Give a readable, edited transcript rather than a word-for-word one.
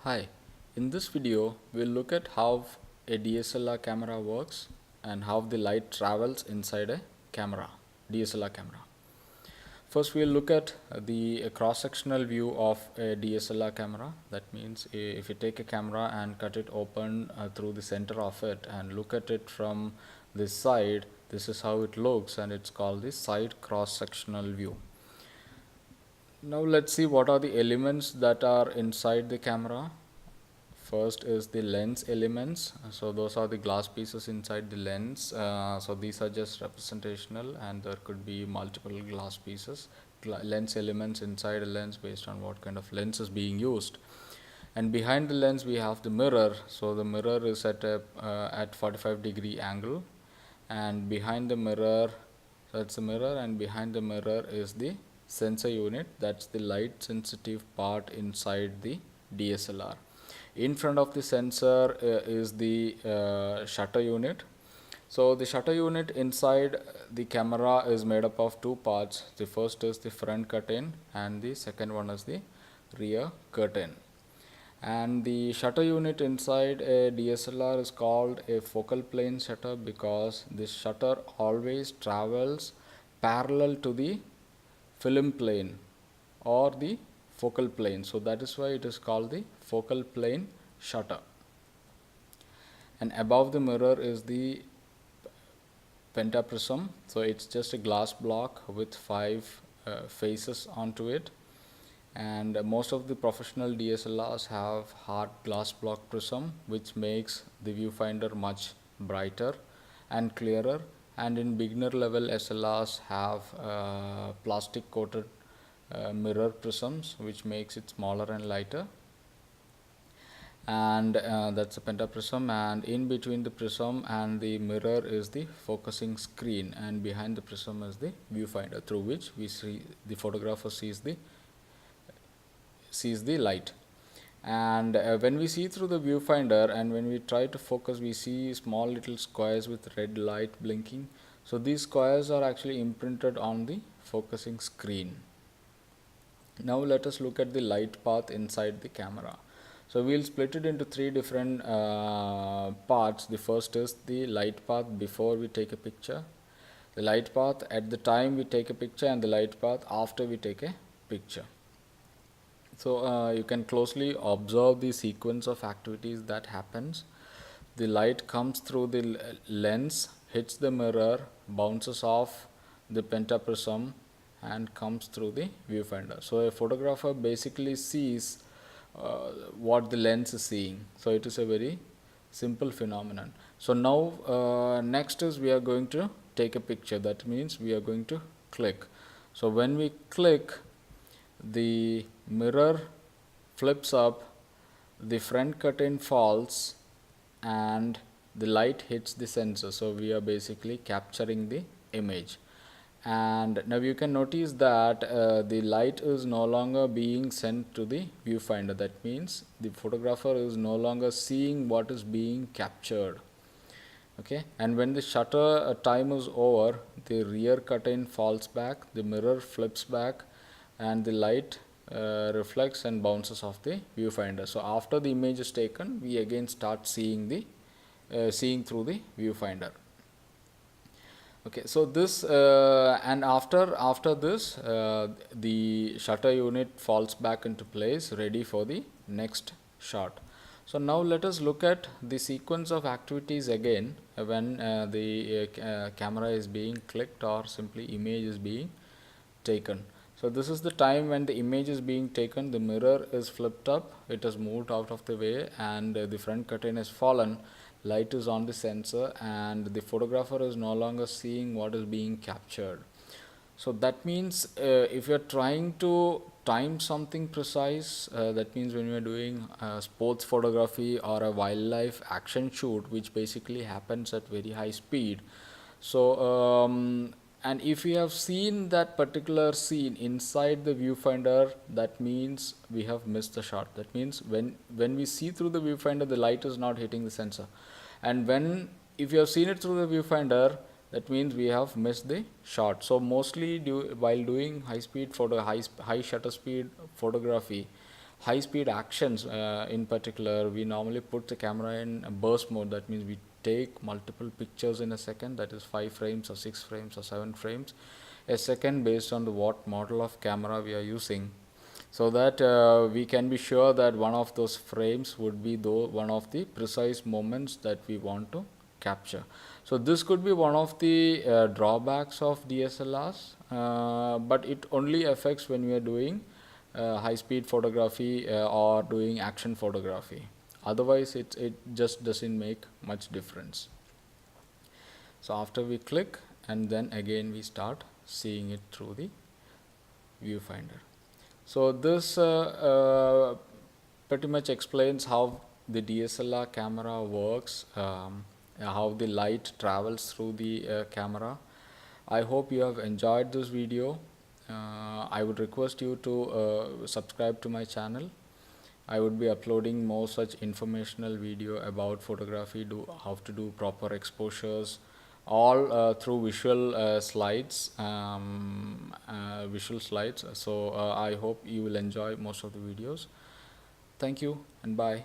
Hi, in this video we'll look at how a DSLR camera works and how the light travels inside a DSLR camera. First we'll look at the cross-sectional view of a DSLR camera. That means if you take a camera and cut it open through the center of it and look at it from this side, this is how it looks, and it's called the side cross-sectional view. Now let's see what are the elements that are inside the camera. First is the lens elements. So those are the glass pieces inside the lens. So these are just representational, and there could be multiple glass pieces, lens elements inside a lens based on what kind of lens is being used. And behind the lens we have the mirror. So the mirror is at 45-degree angle, and behind the mirror, that's the mirror, and behind the mirror is the sensor unit. That's the light sensitive part inside the DSLR. In front of the sensor is the shutter unit. So the shutter unit inside the camera is made up of two parts. The first is the front curtain and the second one is the rear curtain. And the shutter unit inside a DSLR is called a focal plane shutter because this shutter always travels parallel to the film plane or the focal plane. So that is why it is called the focal plane shutter. And above the mirror is the pentaprism. So it's just a glass block with 5 faces onto it. And most of the professional DSLRs have hard glass block prism, which makes the viewfinder much brighter and clearer. And in beginner level SLRs have plastic coated mirror prisms, which makes it smaller and lighter. And that's a pentaprism, and in between the prism and the mirror is the focusing screen, and behind the prism is the viewfinder through which we see the photographer sees the light. And when we see through the viewfinder and when we try to focus, we see small little squares with red light blinking. So these squares are actually imprinted on the focusing screen. Now let us look at the light path inside the camera. So we'll split it into 3 different parts. The first is the light path before we take a picture, the light path at the time we take a picture, and the light path after we take a picture. So you can closely observe the sequence of activities that happens. The light comes through the lens, hits the mirror, bounces off the pentaprism and comes through the viewfinder. So a photographer basically sees what the lens is seeing. So it is a very simple phenomenon. So now next is we are going to take a picture. That means we are going to click. So when we click, the mirror flips up, the front curtain falls, and the light hits the sensor. So we are basically capturing the image. And now you can notice that the light is no longer being sent to the viewfinder. That means the photographer is no longer seeing what is being captured. Okay, and when the shutter time is over, the rear curtain falls back, the mirror flips back, and the light reflects and bounces off the viewfinder. So after the image is taken, we again start seeing through the viewfinder. Okay, so this and after this the shutter unit falls back into place, ready for the next shot. So now let us look at the sequence of activities again when the camera is being clicked or simply image is being taken. So this is the time when the image is being taken, the mirror is flipped up, it has moved out of the way, and the front curtain has fallen, light is on the sensor, and the photographer is no longer seeing what is being captured. So that means if you are trying to time something precise, that means when you are doing sports photography or a wildlife action shoot, which basically happens at very high speed. So and if we have seen that particular scene inside the viewfinder, that means we have missed the shot. That means when we see through the viewfinder, the light is not hitting the sensor, and if you have seen it through the viewfinder, that means we have missed the shot. So mostly while doing high shutter speed photography, high speed actions in particular, we normally put the camera in a burst mode. That means we take multiple pictures in a second, that is 5 frames or 6 frames or 7 frames a second based on the what model of camera we are using, so that we can be sure that one of those frames would be one of the precise moments that we want to capture. So this could be one of the drawbacks of DSLRs, but it only affects when we are doing high speed photography or doing action photography. Otherwise it just doesn't make much difference. So after we click, and then again we start seeing it through the viewfinder. So this pretty much explains how the DSLR camera works, how the light travels through the camera. I hope you have enjoyed this video. I would request you to subscribe to my channel. I would be uploading more such informational video about photography, how to do proper exposures, all through visual slides. So I hope you will enjoy most of the videos. Thank you and bye.